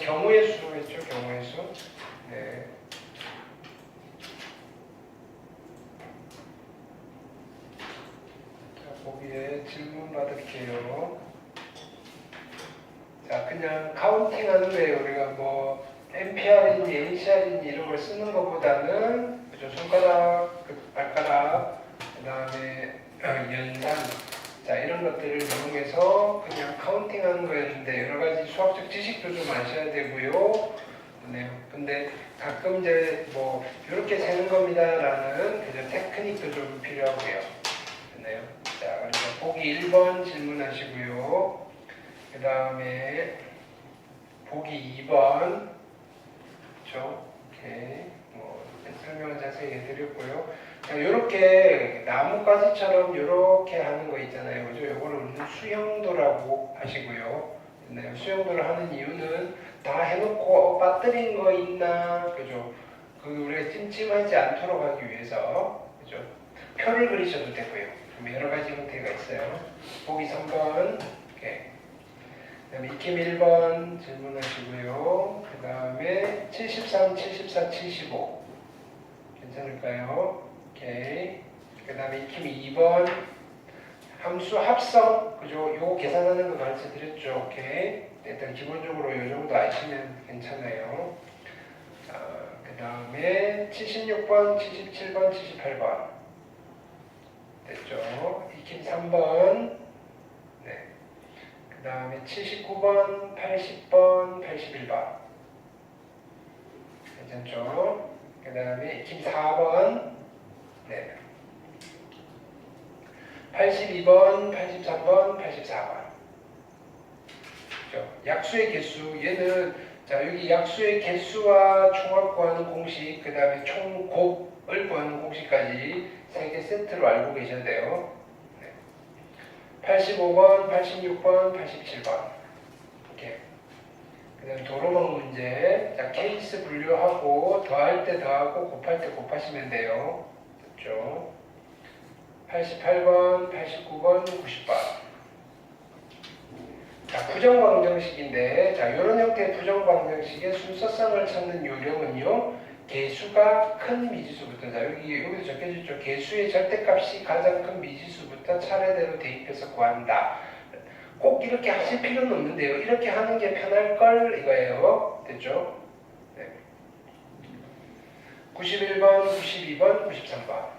경우의 수 했죠, 경우의 수. 네. 자, 거기에 질문 받을게요. 자, 그냥 카운팅 하는 거예요. 우리가 뭐, NPR인지 NCR인지 이런 걸 쓰는 것보다는, 그죠? 손가락, 발가락, 그 다음에 연산, 자, 이런 것들을 이용해서 그냥 카운팅 하는 거였는데, 여러 가지 수학적 지식도 좀 아셔야 되고요. 네. 근데 가끔 이제 뭐, 이렇게 세는 겁니다라는 그죠? 테크닉도 좀 필요하고요. 네. 자, 그래서 보기 1번 질문하시고요. 그 다음에 보기 2번, 그렇죠? 오케이. 뭐 설명을 자세히 해드렸고요. 자, 요렇게 나뭇가지처럼 요렇게 하는 거 있잖아요, 그죠? 요거를 우리는 수형도라고 하시고요. 네, 수형도를 하는 이유는 다 해놓고 빠뜨린 거 있나, 그죠? 그 우리가 찜찜하지 않도록 하기 위해서, 그죠? 표를 그리셔도 되고요. 여러 가지 형태가 있어요. 보기 3번, 오케이. 그 다음에 익힘 1번 질문하시고요. 그 다음에 73, 74, 75 괜찮을까요? 오케이. 그 다음에 익힘 2번 함수 합성, 그죠? 요거 계산하는 거 가르쳐 드렸죠? 오케이. 일단 기본적으로 요 정도 아시면 괜찮아요. 자, 그 다음에 76번, 77번, 78번 됐죠? 익힘 3번, 네. 그 다음에 79번, 80번, 81번 괜찮죠? 그 다음에 익힘 4번, 네. 82번, 83번, 84번 그죠? 약수의 개수, 얘는 자 여기 약수의 개수와 총합 구하는 공식, 그 다음에 총곱을 구하는 공식까지 3개 세트로 알고 계셔야 돼요. 85번, 86번, 87번 이렇게. 그 다음에 도로망 문제, 자 케이스 분류하고 더할 때 더하고 곱할 때 곱하시면 돼요. 됐죠? 88번, 89번, 90번. 자, 부정방정식인데, 자, 이런 형태의 부정방정식의 순서성을 찾는 요령은요, 개수가 큰 미지수부터, 자, 여기도 적혀있죠. 개수의 절대값이 가장 큰 미지수부터 차례대로 대입해서 구한다. 꼭 이렇게 하실 필요는 없는데요. 이렇게 하는 게 편할 걸 이거예요. 됐죠? 네. 91번, 92번, 93번.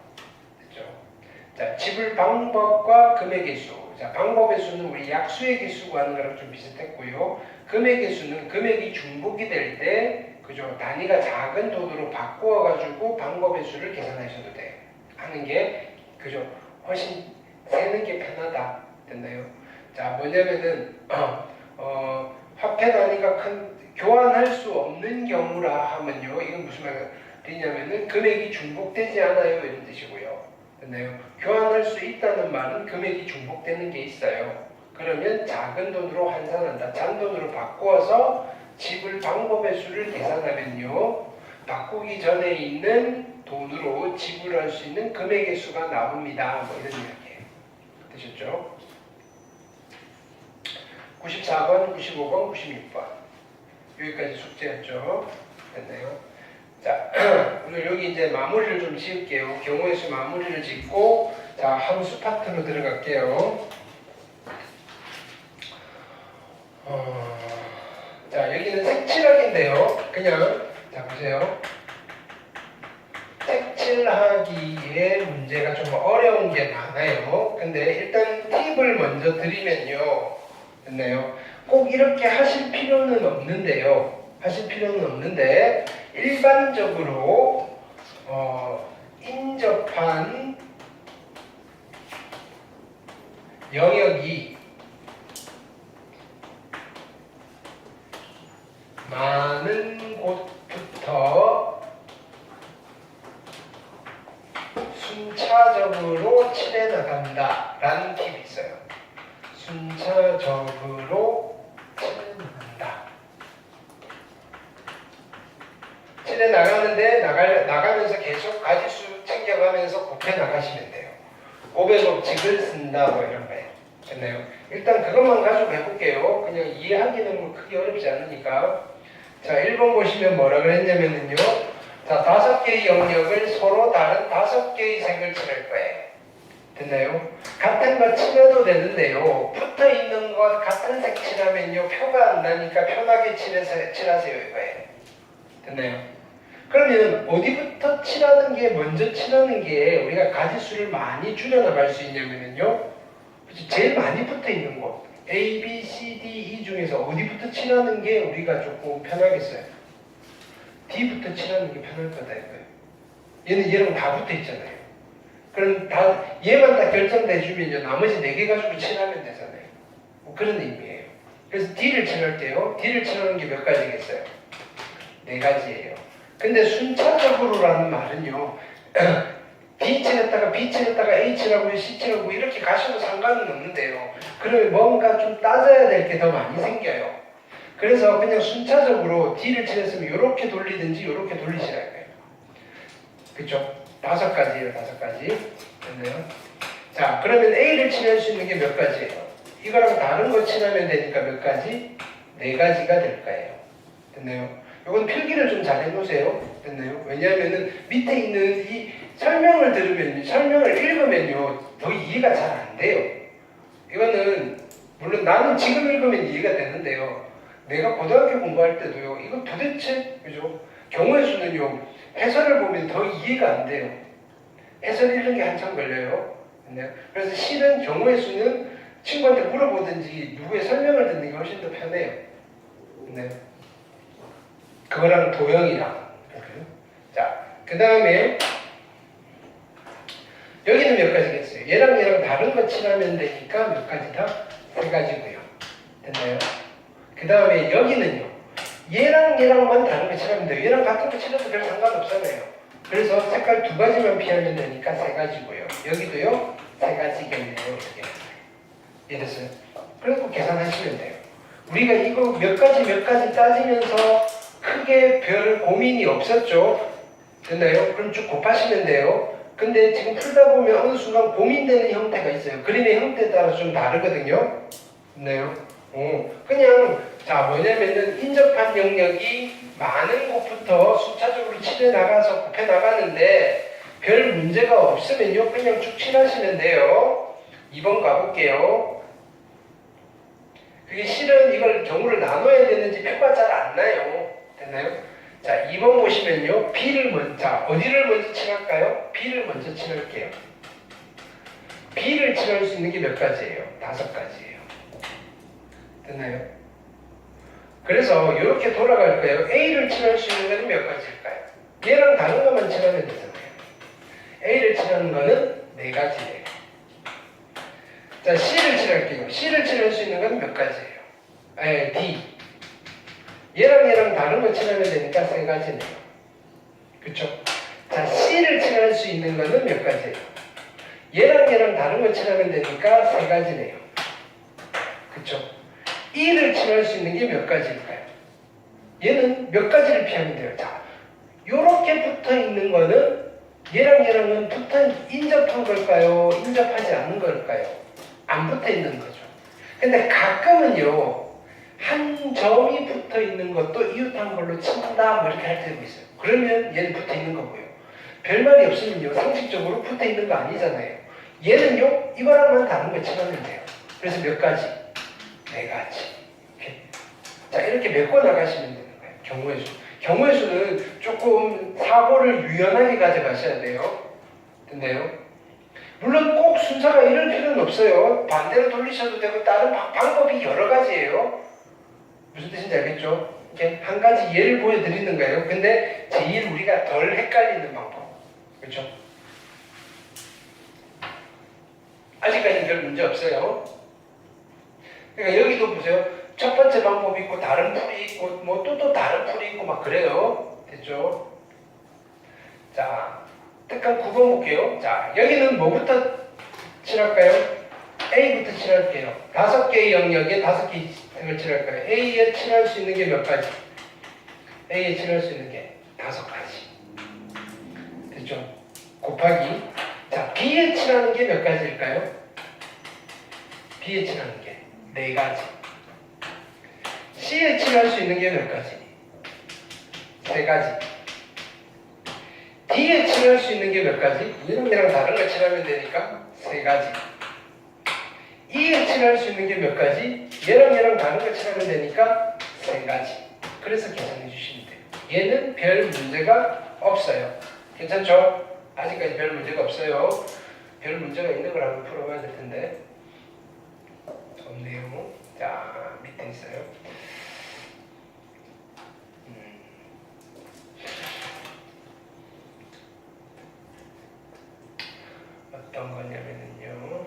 자, 지불 방법과 금액의 수. 자, 방법의 수는 우리 약수의 개수 구하는 거랑 좀 비슷했고요. 금액의 수는 금액이 중복이 될 때, 그죠? 단위가 작은 돈으로 바꾸어가지고 방법의 수를 계산하셔도 돼요. 하는 게, 그죠? 훨씬 세는 게 편하다. 됐나요? 자, 뭐냐면은, 화폐 단위가 교환할 수 없는 경우라 하면요. 이건 무슨 말이냐면은 금액이 중복되지 않아요. 이런 뜻이고요. 됐나요? 교환할 수 있다는 말은 금액이 중복되는 게 있어요. 그러면 작은 돈으로 환산한다. 잔돈으로 바꾸어서 지불 방법의 수를 계산하면요. 바꾸기 전에 있는 돈으로 지불할 수 있는 금액의 수가 나옵니다. 뭐 이런 이야기예요. 되셨죠? 94번, 95번, 96번. 여기까지 숙제였죠? 됐나요? 자, 오늘 여기 이제 마무리를 좀 지을게요. 경우의 수 마무리를 짓고, 자, 함수 파트로 들어갈게요. 자, 여기는 색칠하기인데요. 그냥, 자, 보세요. 색칠하기에 문제가 좀 어려운 게 많아요. 근데 일단 팁을 먼저 드리면요. 됐나요? 꼭 이렇게 하실 필요는 없는데요. 하실 필요는 없는데, 일반적으로 인접한 영역이 많은 곳부터 순차적으로 칠해나간다 라는 팁이 있어요. 순차적으로 칠해나간다. 칠해 나가는데 나가면서 계속 가지수 챙겨가면서 곱해 나가시면 돼요. 500억씩을 쓴다 뭐 이런 거예요. 됐나요? 일단 그것만 가지고 해볼게요. 그냥 이해하기는 뭐 크게 어렵지 않으니까. 자, 1번 보시면 뭐라 그랬냐면요. 자, 5개의 영역을 서로 다른 5개의 색을 칠할 거예요. 됐나요? 같은 거 칠해도 되는데요. 붙어 있는 것 같은 색 칠하면요. 표가 안 나니까 편하게 칠하세요. 이거예요. 됐나요? 그러면 어디부터 칠하는 게 먼저 칠하는 게 우리가 가지수를 많이 줄여나갈 수 있냐면요. 제일 많이 붙어 있는 곳 A, B, C, D, E 중에서 어디부터 칠하는 게 우리가 조금 편하겠어요? D부터 칠하는 게 편할 거다 이거예요. 얘는 얘랑 다 붙어 있잖아요. 그럼 얘만 다 결정돼주면요. 나머지 4개 가지고 칠하면 되잖아요. 뭐 그런 의미예요. 그래서 D를 칠할게요. D를 칠하는 게 몇 가지겠어요? 4가지예요. 근데 순차적으로라는 말은요. B 칠했다가 B 칠했다가 A 칠하고 C 칠하고 이렇게 가셔도 상관은 없는데요. 그러면 뭔가 좀 따져야 될 게 더 많이 생겨요. 그래서 그냥 순차적으로 D를 칠했으면 이렇게 돌리든지 이렇게 돌리시라 거예요. 그쵸? 5가지예요. 5가지. 됐나요? 자, 그러면 A를 칠할 수 있는 게 몇 가지예요? 이거랑 다른 거 칠하면 되니까 몇 가지? 4가지가 될 거예요. 됐나요? 이건 필기를 좀 잘 해놓으세요. 됐나요? 왜냐하면은 밑에 있는 이 설명을 들으면, 설명을 읽으면요, 더 이해가 잘 안 돼요. 이거는, 물론 나는 지금 읽으면 이해가 되는데요. 내가 고등학교 공부할 때도요, 이거 도대체, 그죠? 경우의 수는요, 해설을 보면 더 이해가 안 돼요. 해설 읽는 게 한참 걸려요. 됐나요? 그래서 실은 경우의 수는 친구한테 물어보든지 누구의 설명을 듣는 게 훨씬 더 편해요. 됐나요? 그거랑 도형이랑. 자, 그 다음에 여기는 몇 가지겠어요? 얘랑 다른 거 칠하면 되니까 몇 가지다? 3가지고요. 됐나요? 그 다음에 여기는요. 얘랑만 다른 거 칠하면 돼요. 얘랑 같은 거 칠해도 별 상관없잖아요. 그래서 색깔 2가지만 피하면 되니까 3가지고요. 여기도요. 3가지겠네요. 이렇게. 이해됐어요? 그리고 계산하시면 돼요. 우리가 이거 몇 가지 따지면서 크게 별 고민이 없었죠? 됐나요? 그럼 쭉 곱하시면 돼요. 근데 지금 풀다 보면 어느 순간 고민되는 형태가 있어요. 그림의 형태에 따라 좀 다르거든요. 됐나요? 그냥 자 뭐냐면은 인접한 영역이 많은 곳부터 순차적으로 칠해 나가서 곱해 나가는데 별 문제가 없으면요. 그냥 쭉 칠하시면 돼요. 2번 가볼게요. 그게 실은 이걸 경우를 나눠야 되는지 표가 잘 안 나요. 됐나요? 자, 2번 보시면요. B를 먼저, 자, 어디를 먼저 칠할까요? B를 먼저 칠할게요. B를 칠할 수 있는 게 몇 가지예요? 5가지예요. 됐나요? 그래서 이렇게 돌아갈 거예요. A를 칠할 수 있는 것은 몇 가지일까요? 얘랑 다른 것만 칠하면 되잖아요. A를 칠하는 거는 4가지예요. 자, C를 칠할게요. C를 칠할 수 있는 건 몇 가지예요? D. 얘랑 다른 거 칠하면 되니까 3가지네요. 그쵸? 자, C를 칠할 수 있는 거는 몇 가지예요? 얘랑 다른 거 칠하면 되니까 3가지네요. 그쵸? E를 칠할 수 있는 게 몇 가지일까요? 얘는 몇 가지를 피하면 돼요. 자, 요렇게 붙어 있는 거는 얘랑은 인접한 걸까요? 인접하지 않은 걸까요? 안 붙어 있는 거죠. 근데 가끔은요, 한 점이 붙어 있는 것도 이웃한 걸로 친다, 뭐 이렇게 할 때도 있어요. 그러면 얘는 붙어 있는 거고요. 별말이 없으면요, 상식적으로 붙어 있는 거 아니잖아요. 얘는요, 이거랑만 다른 거 칠하면 돼요. 그래서 몇 가지? 4가지. 이렇게. 자, 이렇게 메꿔 나가시면 되는 거예요. 경우의 수. 경우의 수는 조금 사고를 유연하게 가져가셔야 돼요. 됐나요? 물론 꼭 순서가 이럴 필요는 없어요. 반대로 돌리셔도 되고 다른 방법이 여러 가지예요. 무슨 뜻인지 알겠죠? 이렇게 한 가지 예를 보여드리는 거예요. 근데 제일 우리가 덜 헷갈리는 방법. 그렇죠? 아직까지는 별 문제 없어요. 그러니까 여기도 보세요. 첫 번째 방법이 있고 다른 풀이 있고 뭐 또 다른 풀이 있고 막 그래요. 됐죠? 자, 특강 9번 볼게요. 자, 여기는 뭐부터 칠할까요? A부터 칠할게요. 5개의 영역에 5개의 색을 칠할까요? A에 칠할 수 있는 게 몇 가지? A에 칠할 수 있는 게 5가지. 됐죠? 곱하기. 자, B에 칠하는 게 몇 가지일까요? B에 칠하는 게 4가지. C에 칠할 수 있는 게 몇 가지? 세 가지. D에 칠할 수 있는 게 몇 가지? 얘랑 다른 거 칠하면 되니까 세 가지. E에 칠할 수 있는 게 몇 가지? 얘랑 다른 거 칠하면 되니까 세 가지. 그래서 계산해 주시면 돼요. 얘는 별 문제가 없어요. 괜찮죠? 아직까지 별 문제가 없어요. 별 문제가 있는 걸 한번 풀어봐야 될 텐데. 없네요. 자, 밑에 있어요. 어떤 거냐면요.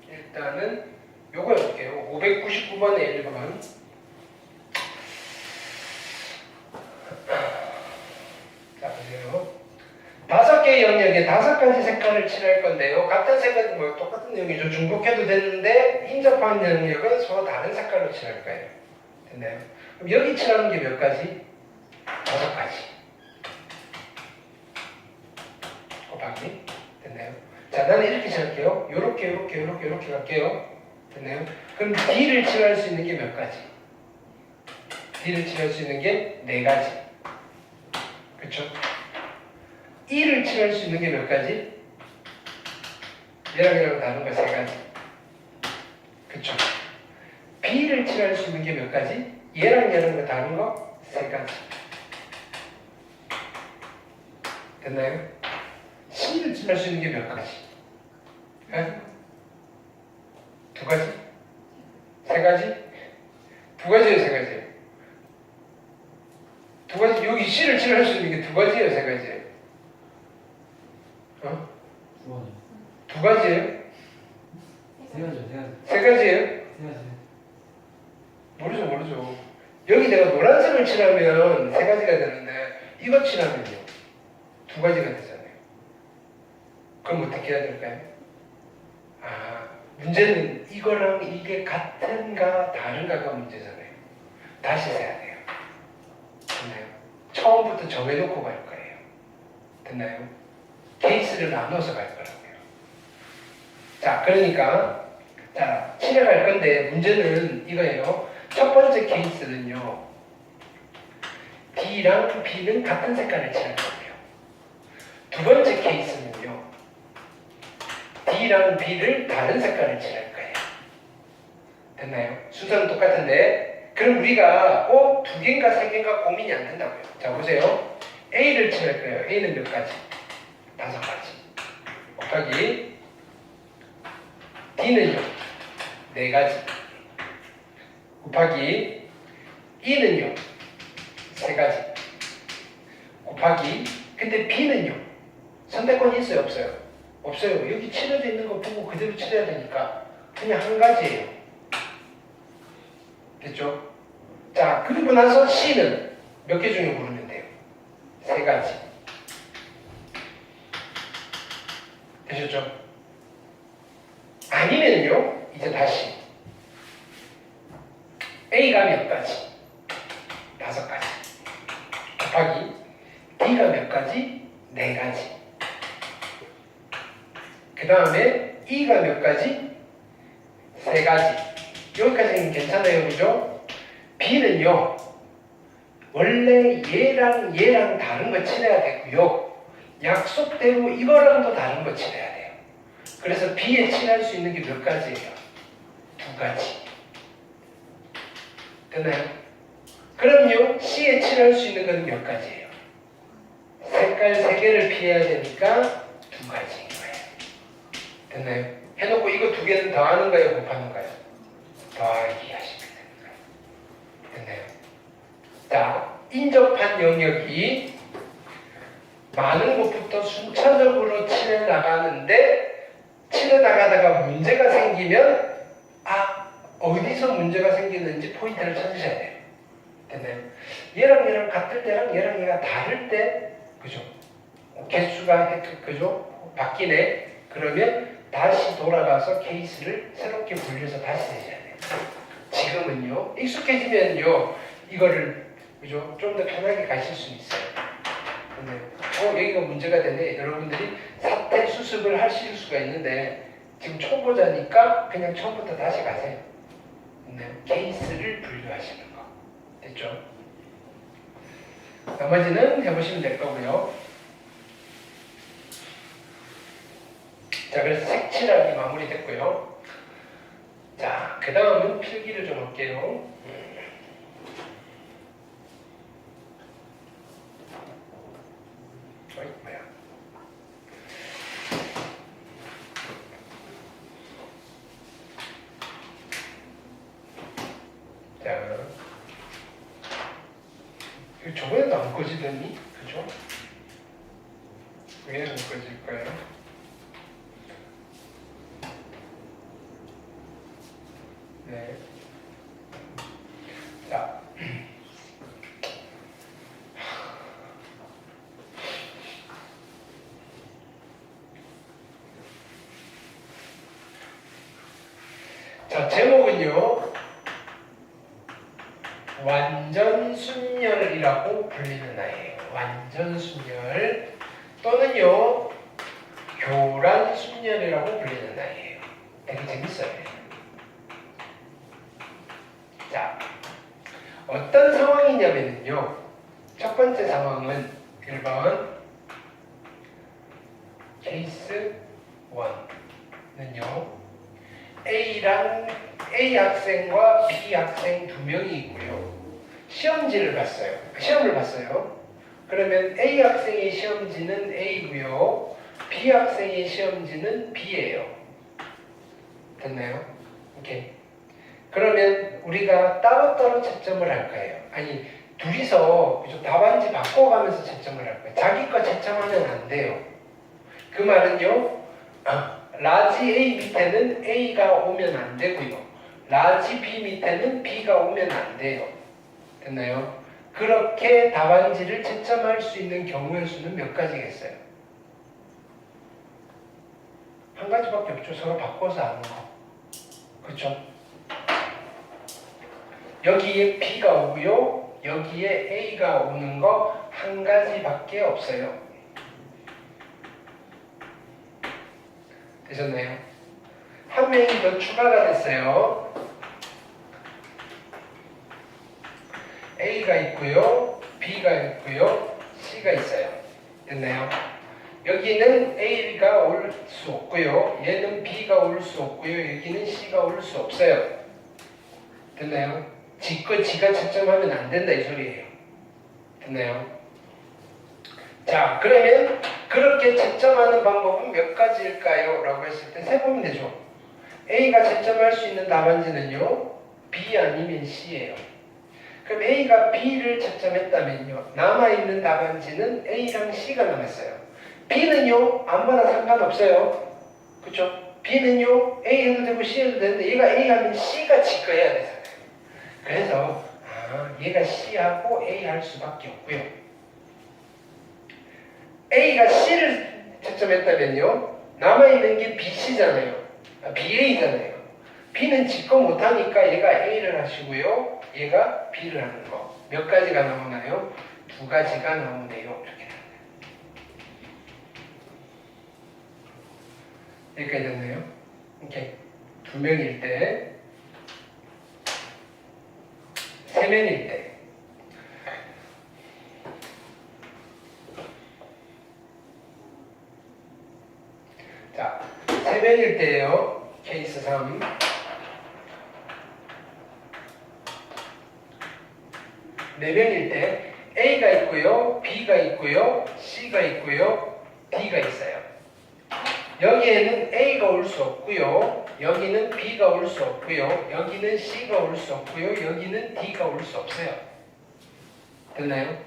일단은 요거 해볼게요. 599번에 1번. 자, 보세요. 5개의 영역에 5가지 색깔을 칠할 건데요. 같은 색깔, 뭐 똑같은 내용이죠. 중복해도 되는데 인접한 영역은 서로 다른 색깔로 칠할 거예요. 됐나요? 그럼 여기 칠하는 게 몇 가지? 5가지. 곱하기. 됐나요? 자, 나는 이렇게 칠할게요. 요렇게 갈게요. 됐나요? 그럼 D를 칠할 수 있는 게 몇 가지? D를 칠할 수 있는 게 4가지. 그쵸? E를 칠할 수 있는 게 몇 가지? 얘랑 다른 거 3가지. 그쵸? B를 칠할 수 있는 게 몇 가지? 얘랑 거 다른 거 3가지. 됐나요? C를 칠할 수 있는 게 몇 가지? 에? 2가지? 3가지? 2가지예요, 3가지예요? 2가지, 여기 C를 칠할 수 있는 게 2가지예요, 3가지예요? 어? 2가지예요? 3가지예요? 모르죠. 여기 내가 노란색을 칠하면 3가지가 되는데 이거 칠하면요 2가지가 되잖아요. 그럼 어떻게 해야 될까요? 문제는 이거랑 이게 같은가 다른가가 문제잖아요. 다시 세야 돼요. 됐나요? 처음부터 정해놓고 갈 거예요. 됐나요? 케이스를 나눠서 갈 거라고요. 자, 그러니까 자, 칠해갈 건데 문제는 이거예요. 첫 번째 케이스는요. D랑 B는 같은 색깔을 칠할 거고요. 두 번째 케이스는요. D랑 B를 다른 색깔을 칠할 거예요. 됐나요? 순서는 똑같은데 그럼 우리가 2개인가 3개인가 고민이 안 된다고요. 자, 보세요. A를 칠할 거예요. A는 몇 가지? 5가지. 곱하기 D는요. 4가지. 곱하기 E는요. 3가지. 곱하기 근데 B는요. 선택권이 있어요? 없어요? 없어요. 여기 칠해져 있는 거 보고 그대로 칠해야 되니까 그냥 1가지예요. 됐죠? 자, 그리고 나서 C는 몇 개 중에 고르면 돼요? 3가지. 되셨죠? 아니면요, 이제 다시 A가 몇 가지? 5가지. 곱하기 D가 몇 가지? 4가지. 그 다음에 E가 몇 가지? 3가지. 여기까지는 괜찮아요, 그죠? B는요, 원래 얘랑 다른 거 칠해야 되고요. 약속대로 이거랑도 다른 거 칠해야 돼요. 그래서 B에 칠할 수 있는 게 몇 가지예요? 2가지. 됐나요? 그럼요, C에 칠할 수 있는 건 몇 가지예요? 색깔 3개를 피해야 되니까 2가지인 거예요. 됐나요? 해놓고 이거 2개는 더하는 거예요? 곱하는 거예요? 더하기 하시면 됩니다. 됐나요? 자, 인접한 영역이 많은 곳부터 순차적으로 칠해 나가는데 칠해 나가다가 문제가 생기면 어디서 문제가 생기는지 포인트를 찾으셔야 돼요. 됐나요? 얘랑 같을 때랑 얘가 다를 때 그죠? 개수가 그죠? 바뀌네. 그러면 다시 돌아가서 케이스를 새롭게 분류해서 다시 내셔야 돼요. 지금은요, 익숙해지면요, 이거를 그죠? 좀 더 편하게 가실 수 있어요. 근데 여기가 문제가 되네. 여러분들이 사태 수습을 하실 수가 있는데 지금 초보자니까 그냥 처음부터 다시 가세요. 네. 케이스를 분류하시는 거. 됐죠? 나머지는 해보시면 될 거고요. 자, 그래서 색칠하기 마무리됐고요. 자, 그 다음은 필기를 좀 할게요. 어이, 뭐야. 자, 이거 저번에도 안 꺼지더니, 그죠? 왜 안 꺼질까요? 네. 자. 자, 제목은요. 완전순열이라고 불리는 아이예요. 완전순열 또는요. 교란순열이라고 불리는 아이예요. 되게 재밌어요. 자, 어떤 상황이냐면요. 첫 번째 상황은 1번 케이스 1는요. A랑 A 학생과 B 학생 두 명이 있고요. 시험지를 봤어요. 시험을 봤어요. 그러면 A 학생의 시험지는 A고요. B 학생의 시험지는 B예요. 됐나요? 오케이. 그러면 우리가 따로따로 채점을 할 거예요. 아니, 둘이서 답안지 바꿔가면서 채점을 할 거예요. 자기 거 채점하면 안 돼요. 그 말은요. 라지 A 밑에는 A가 오면 안 되고요. 라지 B 밑에는 B가 오면 안 돼요. 됐나요? 그렇게 답안지를 채점할 수 있는 경우의 수는 몇 가지겠어요? 한 가지밖에 없죠. 서로 바꿔서 하는 거. 그렇죠? 여기에 B가 오고요. 여기에 A가 오는 거 한 가지밖에 없어요. 되셨나요? 한 명이 더 추가가 됐어요. A가 있고요. B가 있고요. C가 있어요. 됐나요? 여기는 A가 올 수 없고요. 얘는 B가 올 수 없고요. 여기는 C가 올 수 없어요. 됐나요? 지가 채점하면 안 된다 이 소리예요. 됐나요? 자, 그러면 그렇게 채점하는 방법은 몇 가지일까요? 라고 했을 때 세보면 되죠. A가 채점할 수 있는 답안지는요. B 아니면 C예요. 그럼 A가 B를 채점했다면요. 남아있는 답안지는 A랑 C가 남았어요. B는요. 아무나 상관없어요. 그쵸? B는요. A 해도 되고 C 해도 되는데 얘가 A 하면 C가 지꺼야 되잖아요. 그래서 얘가 C하고 A 할 수밖에 없고요. A가 C를 채점했다면요. 남아있는 게 BC잖아요. BA잖아요. B는 지꺼 못하니까 얘가 A를 하시고요. 얘가 B를 하는 거. 몇 가지가 나오나요? 두 가지가 나오네요. 이렇게 나오네요. 여기까지 됐나요? 오케이. 두 명일 때, 세 명일 때. 자, 세 명일 때예요. 케이스 3. 네 명일 때 A가 있고요, B가 있고요, C가 있고요, D가 있어요. 여기에는 A가 올 수 없고요, 여기는 B가 올 수 없고요, 여기는 C가 올 수 없고요, 여기는 D가 올 수 없어요. 됐나요?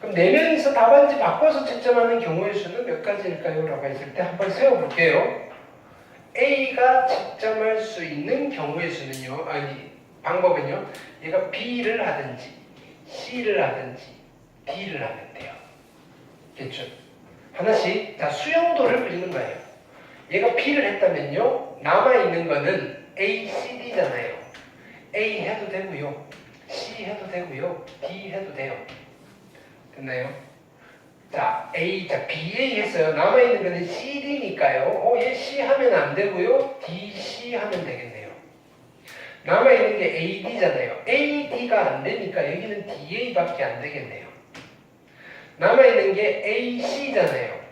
그럼 네 명이서 답안지 바꿔서 채점하는 경우의 수는 몇 가지일까요? 라고 했을 때 한번 세워볼게요. A가 채점할 수 있는 경우의 수는요, 방법은요, 얘가 B를 하든지 C를 하든지 D를 하면 돼요. 됐죠? 하나씩 자 수용도를 그리는 거예요. 얘가 B를 했다면요, 남아있는 거는 A, C, D잖아요. A 해도 되고요, C 해도 되고요, D 해도 돼요. 됐나요? 자, BA 했어요. 남아있는 거는 CD니까요. 얘 C 하면 안 되고요. DC 하면 되겠네요. 남아있는 게 AD잖아요. AD가 안 되니까 여기는 DA밖에 안 되겠네요. 남아있는 게 AC잖아요.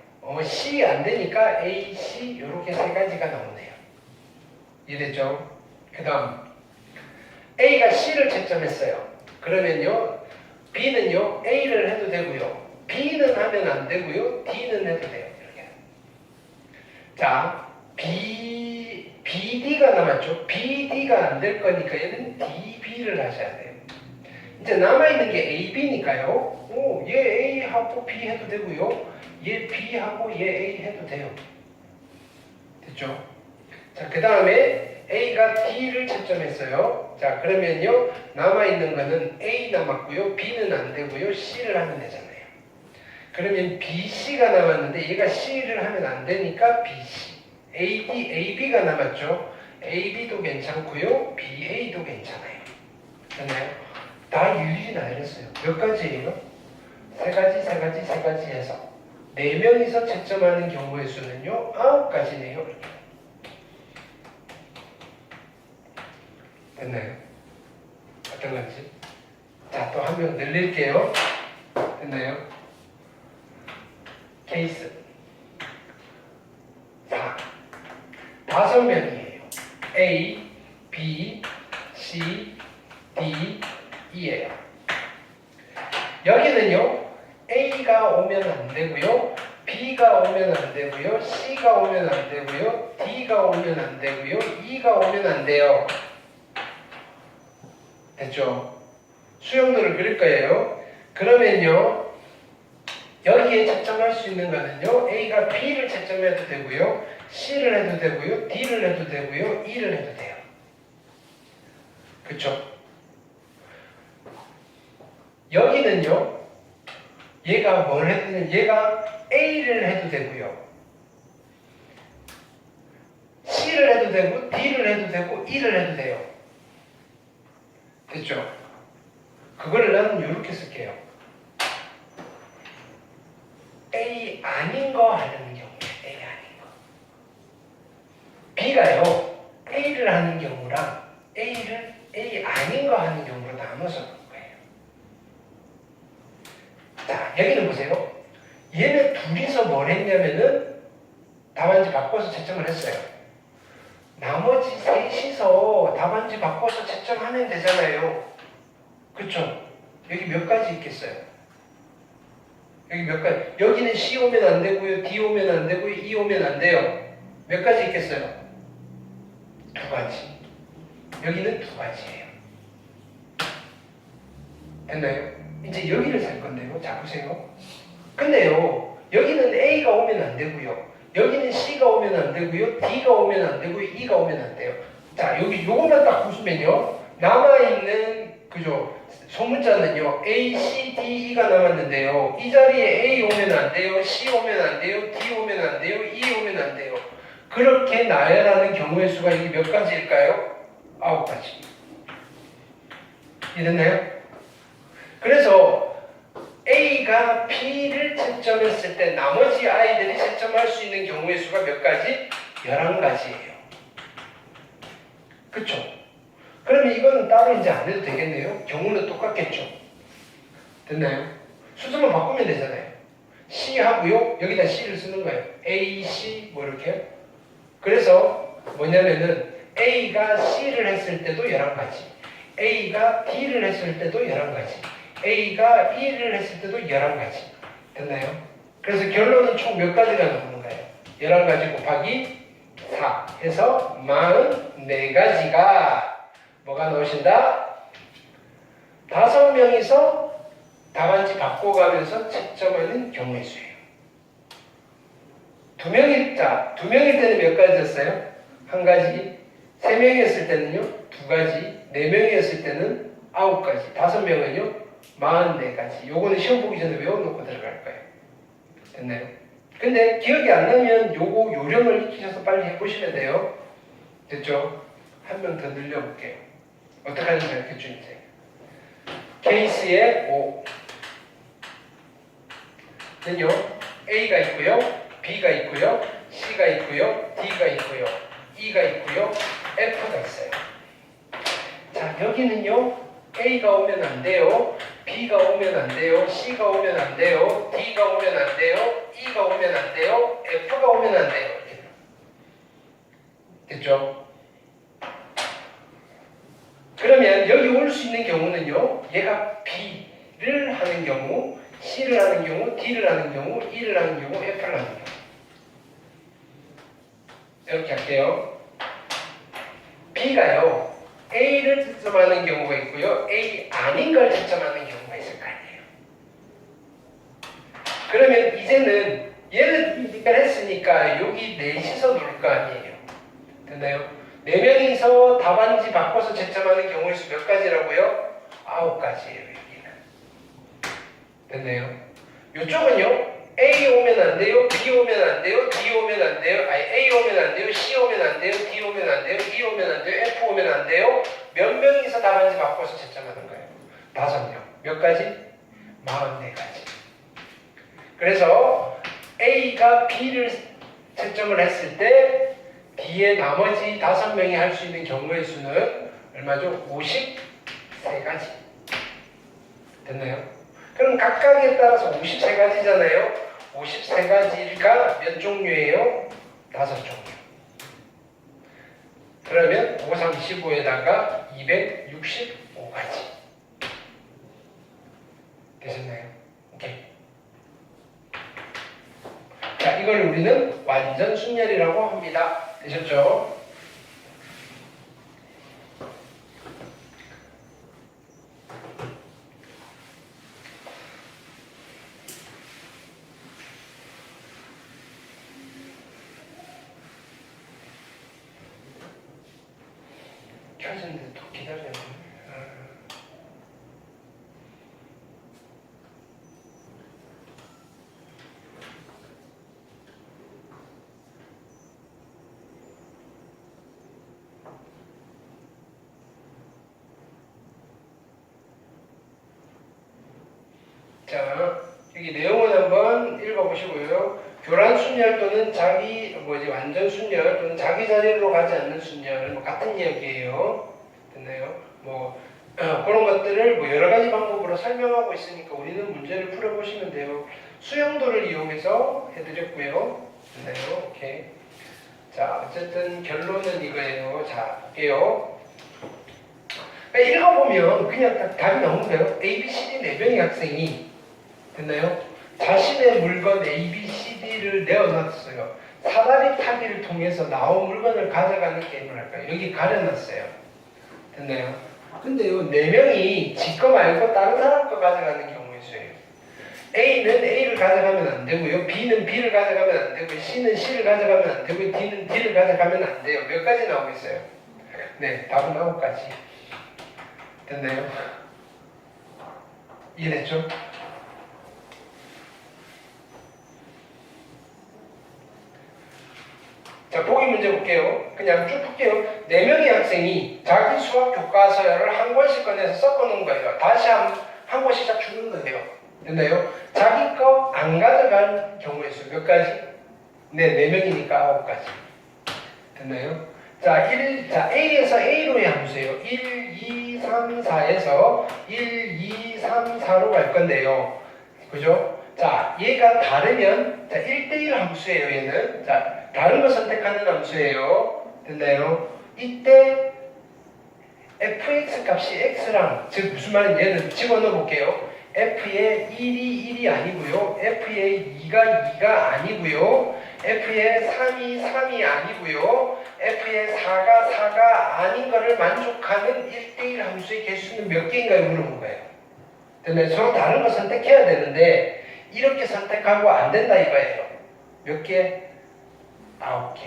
C 안 되니까 AC 이렇게 세 가지가 나오네요. 이해됐죠? 그 다음 A가 C를 채점했어요. 그러면요 B는요 A를 해도 되고요. B는 하면 안 되고요. D는 해도 돼요. 이렇게. 자, BD가 남았죠. BD가 안 될 거니까 얘는 DB를 하셔야 돼요. 이제 남아있는 게 AB니까요. 얘 A하고 B 해도 되고요. 얘 B하고 얘 A 해도 돼요. 됐죠? 자, 그 다음에 A가 D를 채점했어요. 자, 그러면요 남아있는 거는 A 남았고요. B는 안 되고요. C를 하면 되잖아요. 그러면 BC가 남았는데 얘가 C를 하면 안 되니까 BC. AB가 남았죠. AB도 괜찮고요. BA도 괜찮아요. 됐나요? 다 일일이 나열했어요. 몇 가지예요? 세 가지 해서 4명이서 채점하는 경우의 수는요 9가지네요. 됐나요? 어떤 건지? 자, 또 한 명 늘릴게요. 됐나요? 케이스 4 5명이에요. A, B, C, D, E예요. 여기는요 A가 오면 안 되고요. B가 오면 안 되고요. C가 오면 안 되고요. D가 오면 안 되고요. E가 오면 안 돼요. 됐죠? 수용도를 그릴 거예요. 그러면요 여기에 채점할 수 있는 거는요 A가 B를 채점해도 되고요. C를 해도 되고요. D를 해도 되고요. E를 해도 돼요. 그쵸? 여기는요 얘가 뭘 해도 되냐면 얘가 A를 해도 되고요. C를 해도 되고 D를 해도 되고 E를 해도 돼요. 됐죠? 그걸 나는 이렇게 쓸게요. A 아닌 거 하는 경우, A 아닌 거. B가요, A를 하는 경우랑 A를 A 아닌 거 하는 경우로 나눠서 놓은 거예요. 자, 여기는 보세요. 얘네 둘이서 뭘 했냐면은 답안지 바꿔서 채점을 했어요. 나머지 셋이서 답안지 바꿔서 채점하면 되잖아요. 그쵸? 여기 몇 가지 있겠어요? 여기 몇 가지? 여기는 C 오면 안 되고요. D 오면 안 되고요. E 오면 안 돼요. 몇 가지 있겠어요? 2가지. 여기는 2가지예요. 됐나요? 이제 여기를 살 건데요. 자, 보세요. 근데요, 여기는 A가 오면 안 되고요. 여기는 C가 오면 안 되고요. D가 오면 안 되고요. E가 오면 안 돼요. 자, 여기 요거만 딱 보시면요. 남아있는, 그죠? 소문자는요, A, C, D, E가 남았는데요. 이 자리에 A 오면 안 돼요. C 오면 안 돼요. D 오면 안 돼요. E 오면 안 돼요. 그렇게 나열하는 경우의 수가 이게 몇 가지일까요? 9가지. 이해됐나요? 그래서 A가 B를 채점했을 때 나머지 아이들이 채점할 수 있는 경우의 수가 몇 가지? 11가지예요. 그쵸? 그러면 이거는 따로 이제 안 해도 되겠네요. 경우는 똑같겠죠. 됐나요? 수준만 바꾸면 되잖아요. C 하고요. 여기다 C를 쓰는 거예요. A, C 뭐 이렇게요. 그래서 뭐냐면은 A가 C를 했을 때도 11가지. A가 D를 했을 때도 11가지. A가 E를 했을 때도 11가지. 됐나요? 그래서 결론은 총 몇 가지가 나오는 거예요? 11가지 곱하기 4 해서 44가지가 뭐가 나오신다? 5명이서 답안지 바꿔가면서 채점하는 경우의 수예요. 2명일 때는 몇 가지였어요? 1가지. 3명이었을 때는요? 2가지. 4명이었을 때는 9가지. 5명은요? 44가지. 요거는 시험 보기 전에 외워놓고 들어갈 거예요. 됐나요? 근데 기억이 안 나면 요거 요령을 익히셔서 빨리 해보시면 돼요. 됐죠? 한 명 더 늘려볼게요. 어떻게 하는지 가르쳐 주세요. 케이스의 5. 는요 A가 있고요, B가 있고요, C가 있고요, D가 있고요, E가 있고요, F가 있어요. 자, 여기는요 A가 오면 안 돼요, B가 오면 안 돼요, C가 오면 안 돼요, D가 오면 안 돼요, E가 오면 안 돼요, F가 오면 안 돼요. 됐죠? 그러면 여기 올 수 있는 경우는요, 얘가 B를 하는 경우, C를 하는 경우, D를 하는 경우, E를 하는 경우, F를 하는 경우. 이렇게 할게요. B가요, A를 채점하는 경우가 있고요, A 아닌 걸 채점하는 경우가 있을 거 아니에요. 그러면 이제는 얘를 이직했으니까 여기 넷이서 놀 거 아니에요. 됐나요? 4명이서 답안지 바꿔서 채점하는 경우의 수 몇 가지라고요? 9가지예요. 여기는. 됐네요. 이쪽은요, A 오면 안 돼요, B 오면 안 돼요, D 오면 안 돼요, 아니 A 오면 안 돼요, C 오면 안 돼요, D 오면 안 돼요, E 오면 안 돼요, F 오면 안 돼요. 몇 명이서 답안지 바꿔서 채점하는 거예요? 5명. 몇 가지? 44가지. 그래서 A가 B를 채점을 했을 때 D의 나머지 5명이 할 수 있는 경우의 수는 얼마죠? 53가지. 됐나요? 그럼 각각에 따라서 53가지잖아요. 53가지가 몇 종류예요? 5종류. 그러면 5, 3, 15에다가 265가지. 되셨나요? 오케이. 자, 이걸 우리는 완전 순열이라고 합니다. 되셨죠? 켜졌는데 또 기다려요. 자, 여기 내용은 한번 읽어보시고요. 교란 순열 또는 완전 순열 또는 자기 자리로 가지 않는 순열, 같은 이야기예요. 됐나요? 그런 것들을 여러 가지 방법으로 설명하고 있으니까 우리는 문제를 풀어보시면 돼요. 수용도를 이용해서 해드렸고요. 됐나요? 오케이. 자, 어쨌든 결론은 이거예요. 자, 볼게요. 읽어보면 그냥 답이 나오는 거예요. A, B, C, D 4명의 학생이 됐나요? 자신의 물건 A, B, C, D를 내어놨어요. 사다리 타기를 통해서 나온 물건을 가져가는 게임을 할까요? 여기 가려놨어요. 됐나요? 근데요, 4명이 지 거 말고 다른 사람 거 가져가는 경우의 수예요. A는 A를 가져가면 안 되고요, B는 B를 가져가면 안 되고요, C는 C를 가져가면 안 되고요, D는 D를 가져가면 안 돼요. 몇 가지 나오겠어요? 네, 답은 9가지. 됐나요? 이해됐죠? 자, 보기 문제 볼게요. 그냥 쭉 풀게요. 4명의 학생이 자기 수학 교과서를 한 권씩 꺼내서 섞어놓은 거예요. 다시 한 권씩 딱 주는 거예요. 됐나요? 자기 거 안 가져간 경우의 수 몇 가지? 네, 4명이니까 9가지. 됐나요? 자, A에서 A로의 함수예요. 1, 2, 3, 4에서 1, 2, 3, 4로 갈 건데요. 그죠? 자, 얘가 다르면, 1대1 함수예요, 얘는. 자, 다른 거 선택하는 함수예요. 됐나요? 이때 fx 값이 x랑, 즉 무슨 말인지 얘는 집어넣어 볼게요. f의 1이 1이 아니고요, f의 2가 2가 아니고요, f의 3이 3이 아니고요, f의 4가 4가 아닌 거를 만족하는 1대1 함수의 개수는 몇 개인가요? 물어본 거예요. 됐나요? 서로 다른 거 선택해야 되는데 이렇게 선택하고 안 된다 이거예요. 몇 개? 9개.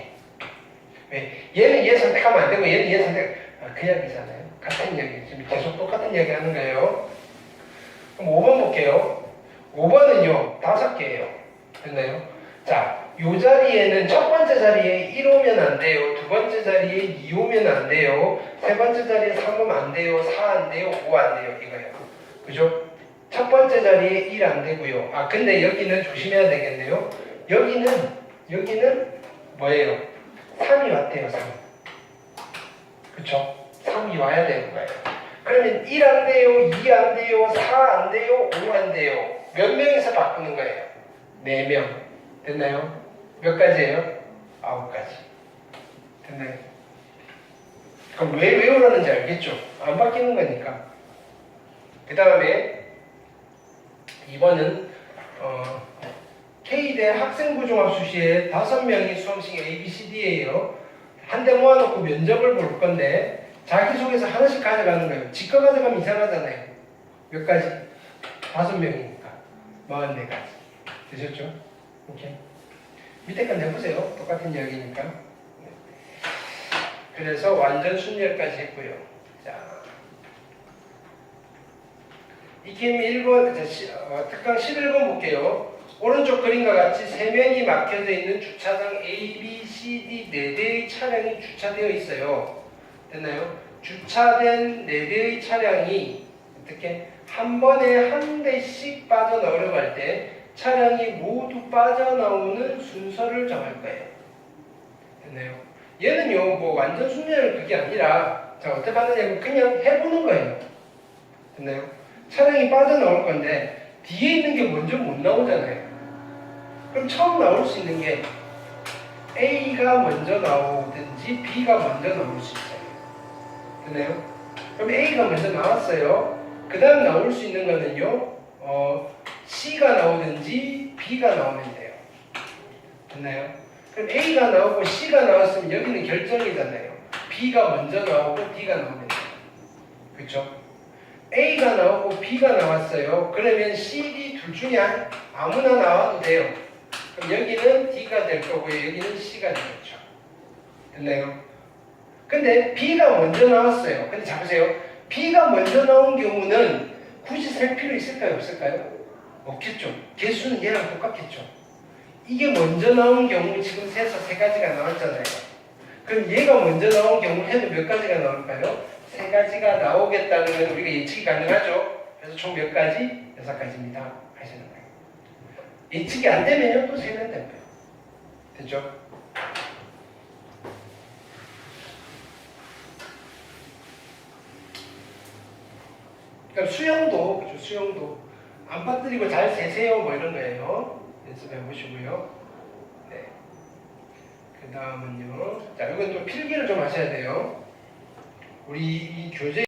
왜? 얘는 얘 선택하면 안 되고 얘는 얘 선택, 그 이야기잖아요. 같은 이야기. 지금 계속 똑같은 이야기 하는 거예요. 그럼 5번 볼게요. 5번은요, 5개예요. 됐나요? 자, 요 자리에는 첫 번째 자리에 1 오면 안 돼요. 두 번째 자리에 2 오면 안 돼요. 세 번째 자리에 3 오면 안 돼요. 4 안 돼요. 5 안 돼요. 이거예요. 그죠? 첫 번째 자리에 1 안 되고요. 아 근데 여기는 조심해야 되겠네요. 여기는 뭐예요? 3이 왔대요. 3. 그쵸? 3이 와야 되는 거예요. 그러면 1 안 돼요, 2 안 돼요, 4 안 돼요, 5 안 돼요. 몇 명에서 바꾸는 거예요? 4명. 됐나요? 몇 가지예요? 9가지. 됐나요? 그럼 왜 외우라는지 알겠죠? 안 바뀌는 거니까. 그 다음에 2번은 K대 학생부종합수시에 5명이 수험식 ABCD예요. 한 대 모아놓고 면접을 볼 건데 자기소개서 하나씩 가져가는 거예요. 지가 가져가면 이상하잖아요. 몇 가지? 5명이니까 44가지. 되셨죠? 오케이. 밑에 건 해보세요. 똑같은 이야기니까. 그래서 완전 순열까지 했고요. 자, 익힘 1번, 특강 11번 볼게요. 오른쪽 그림과 같이 3면이 막혀져 있는 주차장 A, B, C, D 4대의 차량이 주차되어 있어요. 됐나요? 주차된 4대의 차량이 어떻게 한 번에 한 대씩 빠져나오려고 할 때 차량이 모두 빠져나오는 순서를 정할 거예요. 됐나요? 얘는요, 뭐 완전 순열 그게 아니라 자 어떻게 받느냐면 그냥 해보는 거예요. 됐나요? 차량이 빠져나올 건데 뒤에 있는 게 먼저 못 나오잖아요. 그럼 처음 나올 수 있는 게 A가 먼저 나오든지 B가 먼저 나올 수 있어요. 됐나요? 그럼 A가 먼저 나왔어요. 그 다음 나올 수 있는 거는요, C가 나오든지 B가 나오면 돼요. 됐나요? 그럼 A가 나오고 C가 나왔으면 여기는 결정이잖아요. B가 먼저 나오고 D가 나오면 돼요. 그렇죠? A가 나오고 B가 나왔어요. 그러면 C, D 둘 중에 아무나 나와도 돼요. 그럼 여기는 D가 될 거고요. 여기는 C가 되겠죠. 됐나요? 근데 B가 먼저 나왔어요. 근데 잡으세요. B가 먼저 나온 경우는 굳이 셀 필요 있을까요? 없을까요? 없겠죠. 개수는 얘랑 똑같겠죠. 이게 먼저 나온 경우 지금 세서 3가지가 나왔잖아요. 그럼 얘가 먼저 나온 경우 해도 몇 가지가 나올까요? 3가지가 나오겠다는 건 우리가 예측이 가능하죠. 그래서 총 몇 가지? 6가지입니다. 하시는 거예요. 예측이 안 되면요 또 세면 되는 거예요. 됐죠? 그러니까 수영도, 그렇죠? 수영도 안 빠뜨리고 잘 세세요 뭐 이런 거예요. 연습해 보시고요. 네. 그 다음은요. 자, 이건 또 필기를 좀 하셔야 돼요. 우리 이 교재